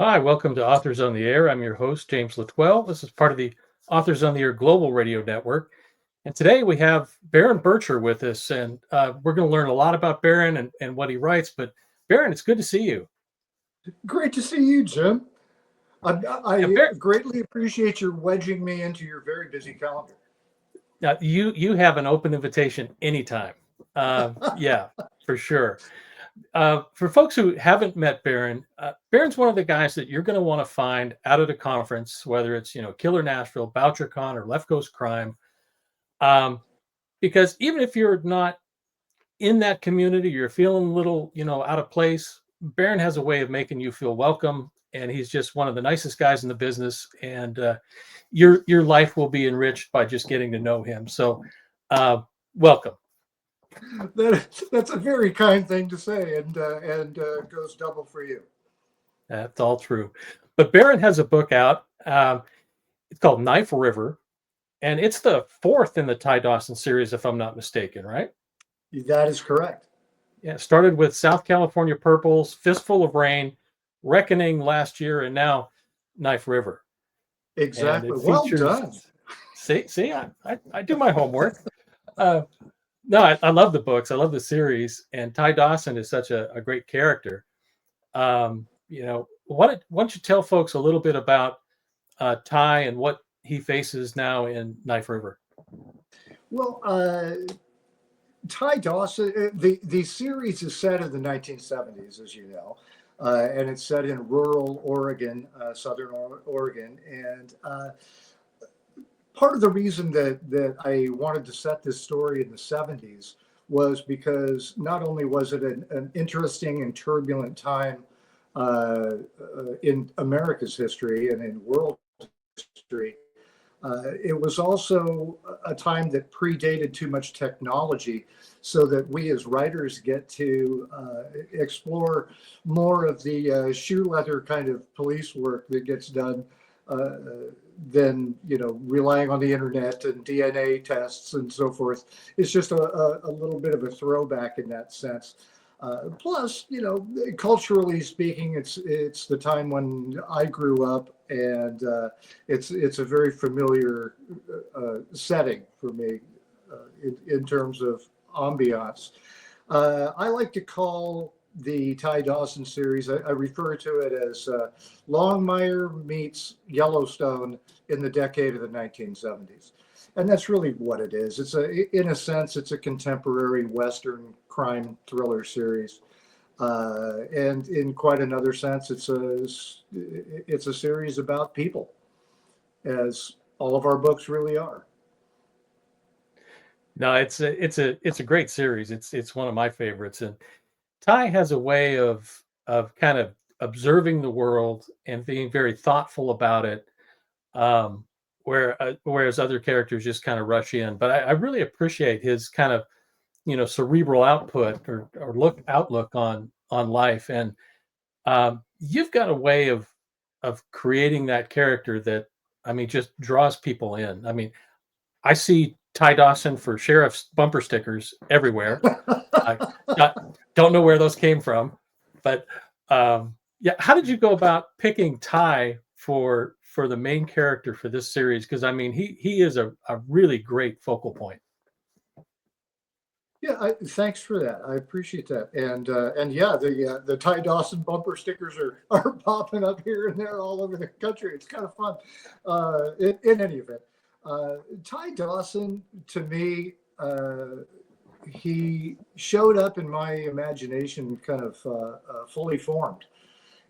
Hi, welcome to Authors on the Air. I'm your host, James Latwell. This is part of the Authors on the Air Global Radio Network. And today we have Baron Birtcher with us, and we're going to learn a lot about Baron and what he writes. But Baron, it's good to see you. Great to see you, Jim. Yeah, I greatly appreciate your wedging me into your very busy calendar. you have an open invitation anytime. Yeah, for sure. For folks who haven't met Baron, Baron's one of the guys that you're going to want to find out at a conference, whether it's Killer Nashville, BoucherCon, or Left Coast Crime. Because even if you're not in that community, you're feeling a little out of place, Baron has a way of making you feel welcome, and he's just one of the nicest guys in the business. And your life will be enriched by just getting to know him. So, welcome. That's a very kind thing to say, and goes double for you. That's all true. But Baron has a book out. It's called Knife River, and it's the fourth in the Ty Dawson series, if I'm not mistaken, right? That is correct. Yeah, started with South California Purples, Fistful of Rain, Reckoning last year, and now Knife River. Exactly. Well done. See, I do my homework. No, I love the books. I love the series, and Ty Dawson is such a great character. Why don't you tell folks a little bit about Ty and what he faces now in Knife River? Well, Ty Dawson, the series is set in the 1970s, as you know, and it's set in rural Oregon, southern Oregon. And part of the reason that I wanted to set this story in the 70s was because not only was it an interesting and turbulent time in America's history and in world history, it was also a time that predated too much technology, so that we as writers get to explore more of the shoe leather kind of police work that gets done than relying on the internet and DNA tests and so forth. It's just a little bit of a throwback in that sense. Plus, culturally speaking, it's the time when I grew up, and it's a very familiar setting for me in terms of ambiance. I like to call the Ty Dawson series, I refer to it as Longmire meets Yellowstone in the decade of the 1970s. And that's really what it is. In a sense, it's a contemporary Western crime thriller series. And in quite another sense, it's a series about people, as all of our books really are. No, it's a great series. It's one of my favorites, and Ty has a way of kind of observing the world and being very thoughtful about it. Whereas other characters just kind of rush in. But I really appreciate his kind of cerebral output or outlook on life. And you've got a way of creating that character that, I mean, just draws people in. I mean, I see Ty Dawson for sheriff's bumper stickers everywhere. I don't know where those came from, but yeah. How did you go about picking Ty for the main character for this series? Because I mean, he is a really great focal point. Yeah, thanks for that. I appreciate that. And yeah, the Ty Dawson bumper stickers are popping up here and there all over the country. It's kind of fun. In any event, Ty Dawson, to me, he showed up in my imagination kind of fully formed.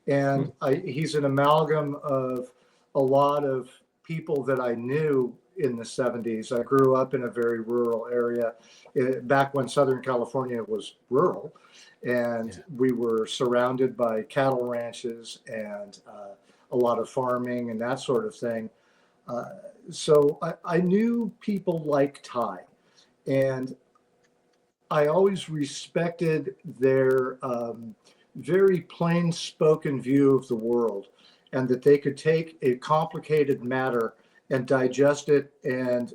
And he's an amalgam of a lot of people that I knew in the 70s. I grew up in a very rural area back when Southern California was rural, and we were surrounded by cattle ranches and a lot of farming and that sort of thing. So I knew people like Ty, and I always respected their very plain spoken view of the world, and that they could take a complicated matter and digest it and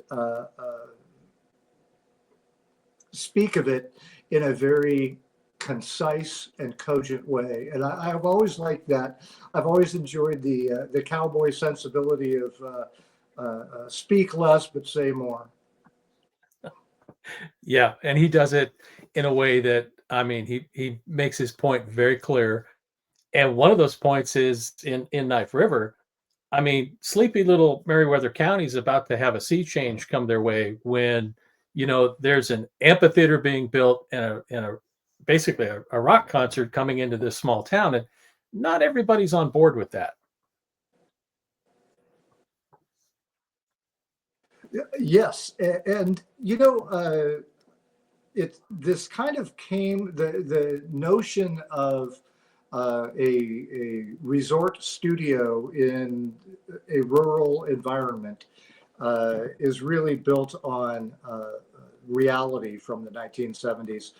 speak of it in a very concise and cogent way. And I've always liked that. I've always enjoyed the cowboy sensibility of speak less but say more. Yeah, and he does it in a way that, I mean, he makes his point very clear. And one of those points is in Knife River. I mean, sleepy little Meriwether County is about to have a sea change come their way when, there's an amphitheater being built and basically a rock concert coming into this small town, and not everybody's on board with that. Yes, and this kind of came, the notion of a resort studio in a rural environment is really built on reality from the 1970s.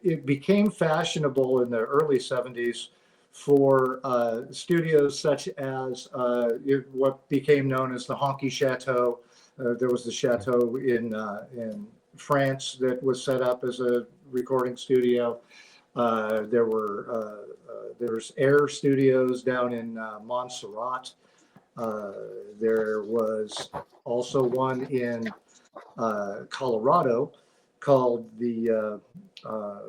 It became fashionable in the early 70s for studios such as what became known as the Honky Chateau. There was the chateau in France that was set up as a recording studio. There's Air Studios down in Montserrat. There was also one in Colorado called the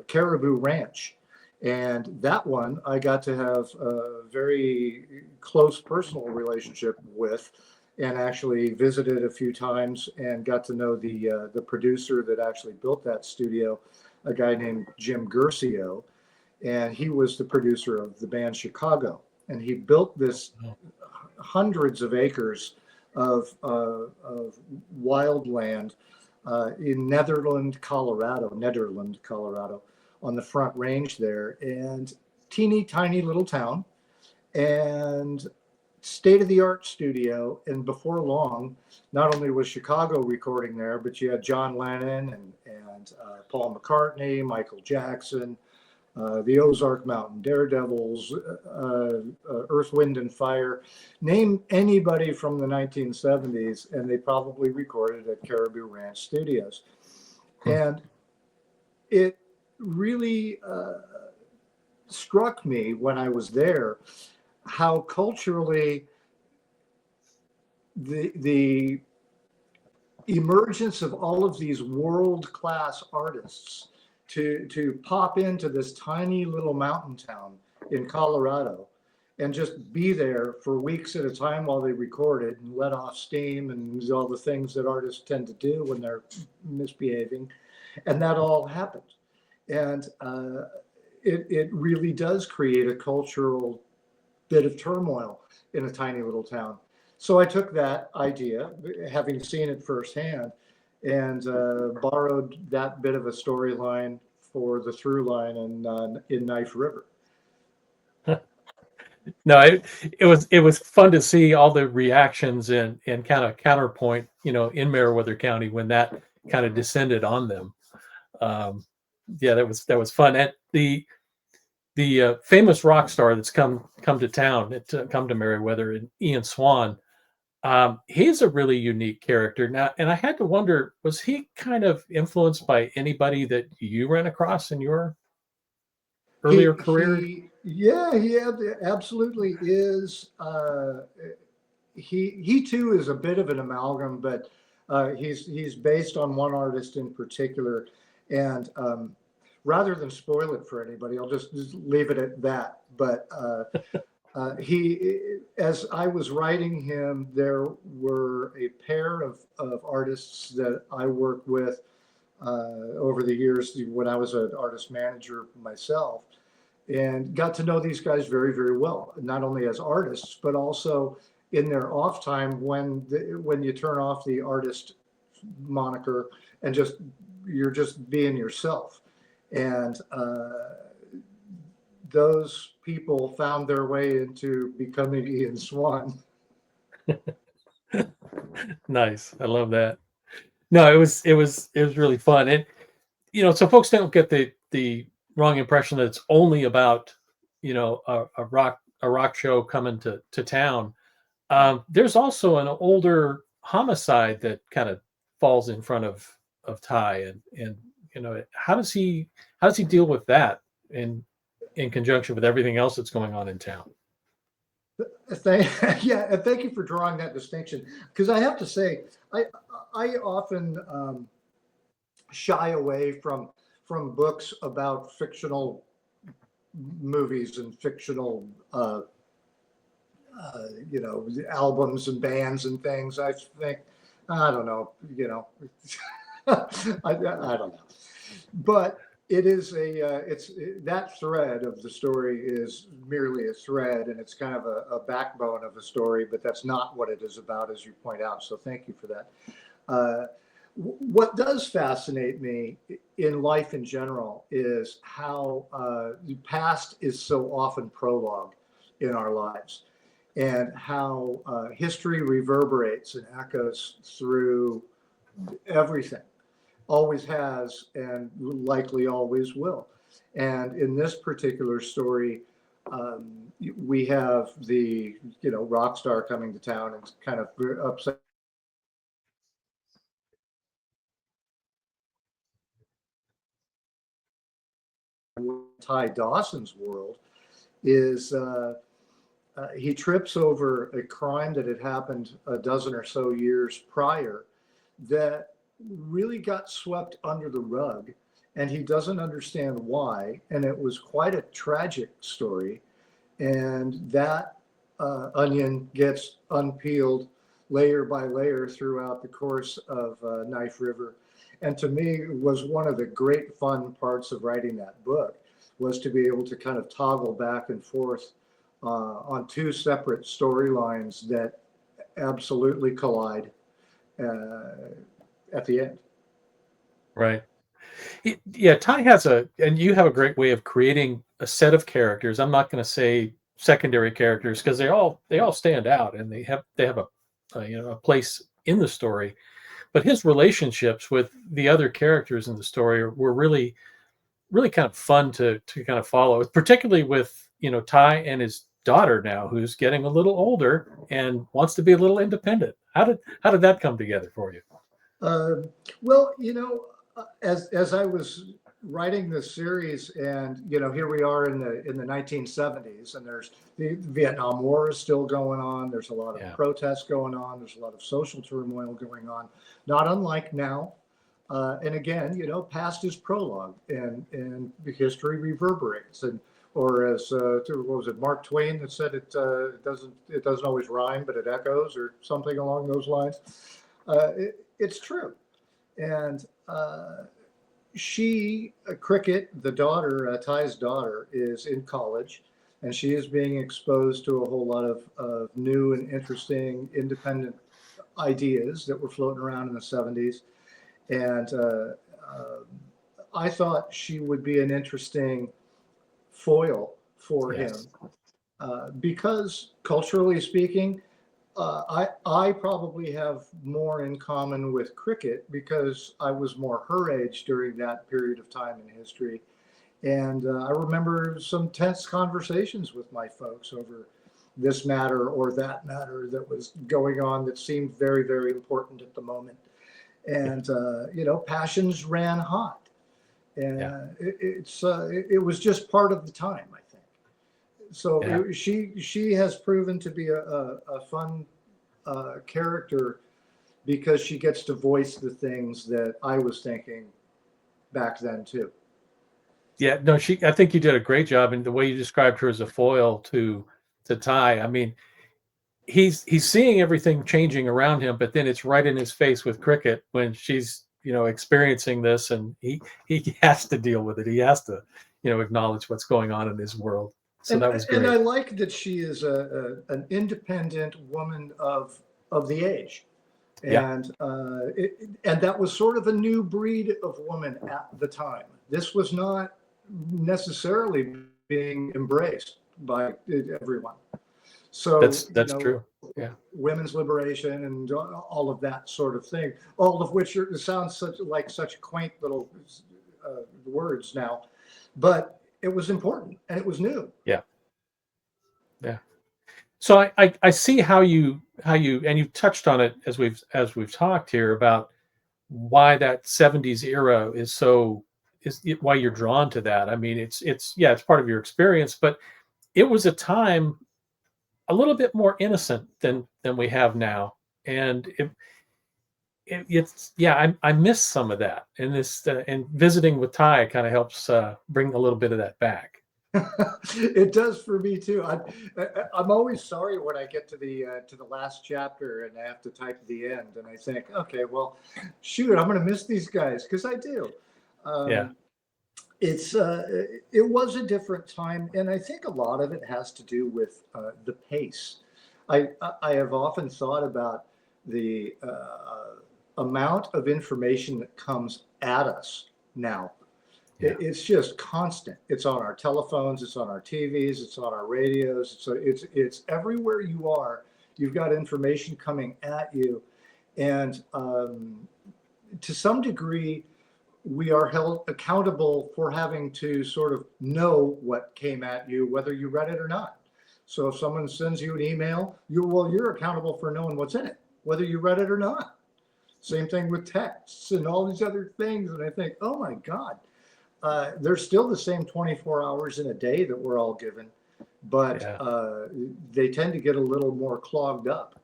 Caribou Ranch. And that one I got to have a very close personal relationship with, and actually visited a few times and got to know the producer that actually built that studio, a guy named Jim Guercio. And he was the producer of the band Chicago. And he built this hundreds of acres of wild land in Nederland, Colorado, on the Front Range there, and teeny tiny little town, and state-of-the-art studio. And before long, not only was Chicago recording there, but you had John Lennon and Paul McCartney, Michael Jackson, the Ozark Mountain Daredevils, Earth, Wind and Fire. Name anybody from the 1970s, and they probably recorded at Caribou Ranch Studios. And it really struck me when I was there how culturally the emergence of all of these world-class artists to pop into this tiny little mountain town in Colorado and just be there for weeks at a time while they recorded and let off steam and all the things that artists tend to do when they're misbehaving. And that all happened. And it really does create a cultural bit of turmoil in a tiny little town. So I took that idea, having seen it firsthand, and borrowed that bit of a storyline for the through line in Knife River. No, it was fun to see all the reactions and kind of counterpoint, in Meriwether County when that kind of descended on them. Yeah, that was fun. And the famous rock star that's come to town, come to Meriwether, Ian Swan. He's a really unique character now, and I had to wonder, was he kind of influenced by anybody that you ran across in your earlier career? He absolutely is. He too is a bit of an amalgam, but he's based on one artist in particular. And rather than spoil it for anybody, I'll just leave it at that. But as I was writing him, there were a pair of artists that I worked with over the years when I was an artist manager myself, and got to know these guys very, very well, not only as artists, but also in their off time when you turn off the artist moniker and you're just being yourself. And those people found their way into becoming Ian Swan. Nice. I love that. No, it was really fun. And so folks don't get the wrong impression that it's only about, a rock show coming to town. There's also an older homicide that kind of falls in front of Ty, and how does he deal with that in conjunction with everything else that's going on in town? Yeah, and thank you for drawing that distinction, because I have to say, I often shy away from books about fictional movies and fictional albums and bands and things. I think, I don't know, I don't know, but it is that thread of the story is merely a thread, and it's kind of a backbone of a story, but that's not what it is about, as you point out. So thank you for that. What does fascinate me in life in general is how the past is so often prologue in our lives, and how history reverberates and echoes through everything, always has, and likely always will. And in this particular story, we have the rock star coming to town and kind of upset. Ty Dawson's world is he trips over a crime that had happened a dozen or so years prior that really got swept under the rug, and he doesn't understand why. And it was quite a tragic story. And that onion gets unpeeled layer by layer throughout the course of Knife River. And to me, was one of the great fun parts of writing that book, was to be able to kind of toggle back and forth on two separate storylines that absolutely collide at the end. Right. Yeah, Ty and you have a great way of creating a set of characters. I'm not going to say secondary characters, because they all stand out, and they have a place in the story. But his relationships with the other characters in the story were really, really kind of fun to kind of follow, particularly with Ty and his daughter now, who's getting a little older and wants to be a little independent. How did that come together for you? Well, as I was writing this series, and here we are in the 1970s, and there's the Vietnam War is still going on. There's a lot of protests going on. There's a lot of social turmoil going on, not unlike now. And again, past is prologue, and the history reverberates. And or as what was it, Mark Twain that said it doesn't always rhyme, but it echoes, or something along those lines. It's true. And Cricket, the daughter, Ty's daughter, is in college, and she is being exposed to a whole lot of new and interesting independent ideas that were floating around in the 70s. And I thought she would be an interesting foil for him, because culturally speaking, I probably have more in common with Cricket, because I was more her age during that period of time in history. And I remember some tense conversations with my folks over this matter or that matter that was going on that seemed very, very important at the moment. And, passions ran hot. And it was just part of the time, I think. So she has proven to be a fun character, because she gets to voice the things that I was thinking back then too. Yeah, no, I think you did a great job in the way you described her as a foil to Ty. I mean, he's seeing everything changing around him, but then it's right in his face with Cricket when she's experiencing this, and he has to deal with it. He has to acknowledge what's going on in his world. So that was great. And I like that she is an independent woman of the age, and and that was sort of a new breed of woman at the time. This was not necessarily being embraced by everyone. So that's true. Yeah, women's liberation and all of that sort of thing, all of which sounds like such quaint little words now, but it was important and it was new. Yeah. So I see how you and you touched on it as we've talked here about why that 70s era why you're drawn to that. I mean, it's part of your experience, but it was a time a little bit more innocent than we have now. And I miss some of that. And and visiting with Ty kind of helps bring a little bit of that back. It does for me too. I'm always sorry when I get to the last chapter and I have to type the end, and I think, okay, well, shoot, I'm going to miss these guys, because I do. Yeah. It was a different time, and I think a lot of it has to do with the pace. I have often thought about the amount of information that comes at us now. Yeah. It's just constant. It's on our telephones, it's on our TVs, it's on our radios. So it's everywhere you are. You've got information coming at you, and to some degree, we are held accountable for having to sort of know what came at you, whether you read it or not. So if someone sends you an email, you're accountable for knowing what's in it, whether you read it or not. Same thing with texts and all these other things. And I think, oh my God, there's still the same 24 hours in a day that we're all given, but they tend to get a little more clogged up.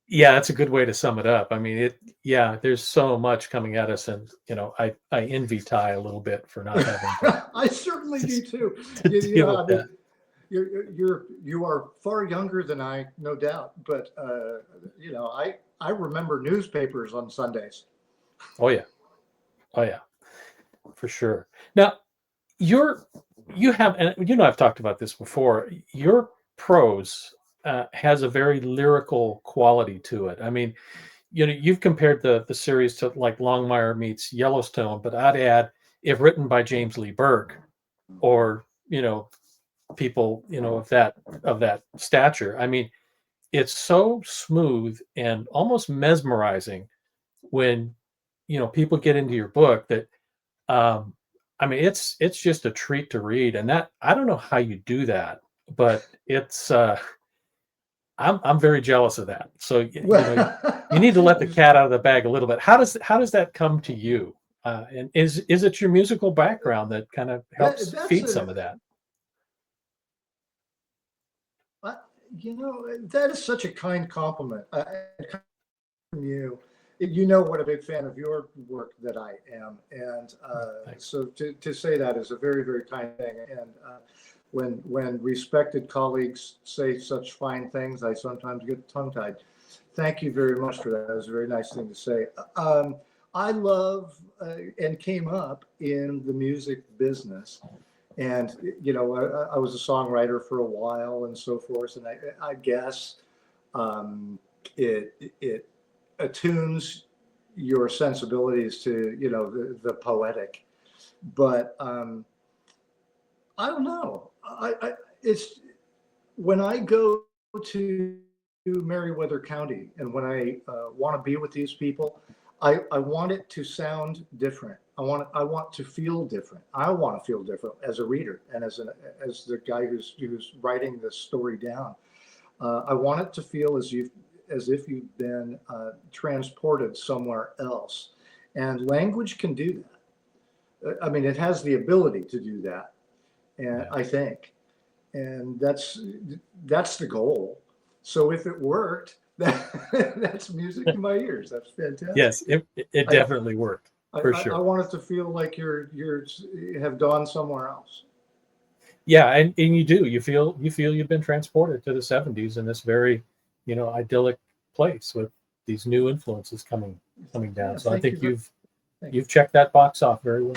Yeah, that's a good way to sum it up. I mean, there's so much coming at us, and I envy Ty a little bit for not having to, I certainly do too. deal with that. You are far younger than I, no doubt, but I remember newspapers on Sundays. Oh yeah, for sure. Now, you have, and I've talked about this before. Your prose has a very lyrical quality to it. I mean, you've compared the series to like Longmire meets Yellowstone, but I'd add, if written by James Lee Burke or people of that stature. I mean, it's so smooth and almost mesmerizing when people get into your book that I mean, it's just a treat to read, and that I don't know how you do that, but it's I'm very jealous of that. So you need to let the cat out of the bag a little bit. How does that come to you? And is it your musical background that kind of helps feed some of that? That is such a kind compliment from you. You know what a big fan of your work that I am, and so to say that is a very, very kind thing. And when respected colleagues say such fine things, I sometimes get tongue-tied. Thank you very much for that. That was a very nice thing to say. I love and came up in the music business, and I was a songwriter for a while and so forth. And I guess it attunes your sensibilities to the poetic, but I don't know. It's when I go to Meriwether County and when I want to be with these people, I want it to sound different. I want to feel different. I want to feel different as a reader and as the guy who's writing this story down. I want it to feel as if you've been transported somewhere else, and language can do that. I mean, it has the ability to do that, and I think, and that's the goal. So if it worked, that's music to my ears. That's fantastic. Yes, it definitely worked for sure. I want it to feel like you have gone somewhere else. Yeah, and you do. You feel you've been transported to the 70s in this very, idyllic place with these new influences coming down. Yeah, so I think you've checked that box off very well.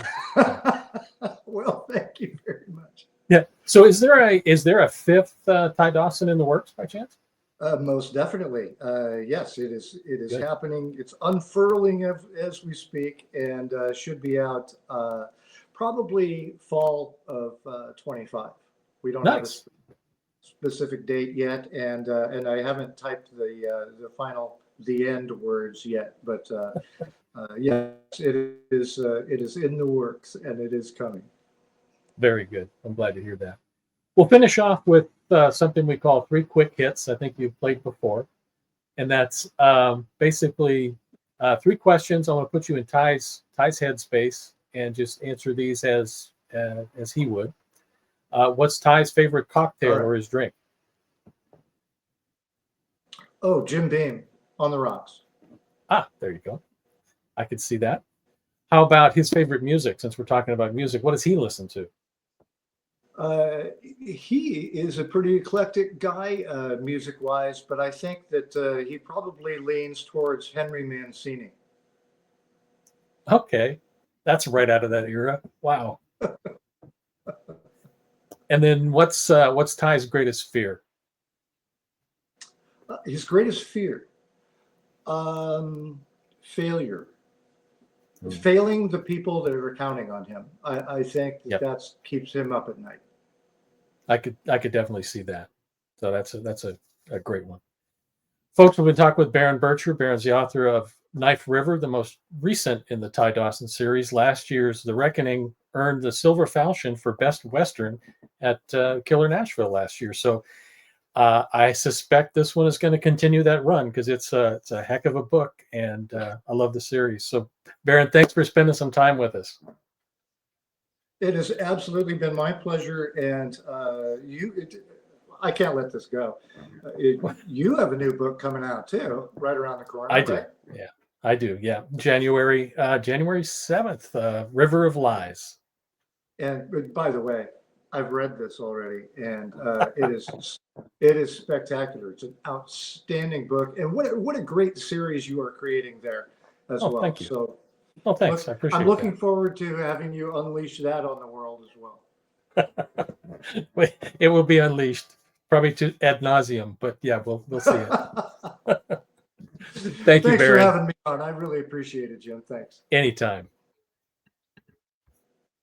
Well, thank you very much. Yeah. So is there a fifth Ty Dawson in the works by chance? Most definitely. Yes, it is Good. happening. It's unfurling as we speak, and should be out probably fall of 25. We don't have a specific date yet, and I haven't typed the final end words yet, but yes, it is in the works and it is coming. Very good. I'm glad to hear that. We'll finish off with something we call 3 quick hits. I think you've played before, and that's basically 3 questions. I want to put you in Ty's headspace and just answer these as he would. What's Ty's favorite cocktail or his drink? Oh, Jim Beam on the rocks. Ah, there you go. I could see that. How about his favorite music? Since we're talking about music, what does he listen to? He is a pretty eclectic guy, music-wise, but I think that he probably leans towards Henry Mancini. Okay, that's right out of that era. Wow. And then what's Ty's greatest fear? His greatest fear, failure. Failing the people that are counting on him. I think that keeps him up at night. I could definitely see that. So that's a great one. Folks, we've been talking with Baron Birtcher. Baron's the author of Knife River, the most recent in the Ty Dawson series. Last year's The Reckoning earned the Silver Falchion for Best Western at Killer Nashville last year. So I suspect this one is going to continue that run because it's a heck of a book, and I love the series. So, Baron, thanks for spending some time with us. It has absolutely been my pleasure, and I can't let this go. You have a new book coming out too, right around the corner. I do. Right? Yeah, I do. Yeah, January 7th, River of Lies. And by the way, I've read this already, and it is spectacular. It's an outstanding book, and what a great series you are creating there as well. Thank you. So, thanks. I appreciate it. I'm looking forward to having you unleash that on the world as well. It will be unleashed, probably to ad nauseum, but yeah, we'll see it. Thank you, Baron. Thanks for having me on. I really appreciate it, Jim. Thanks. Anytime.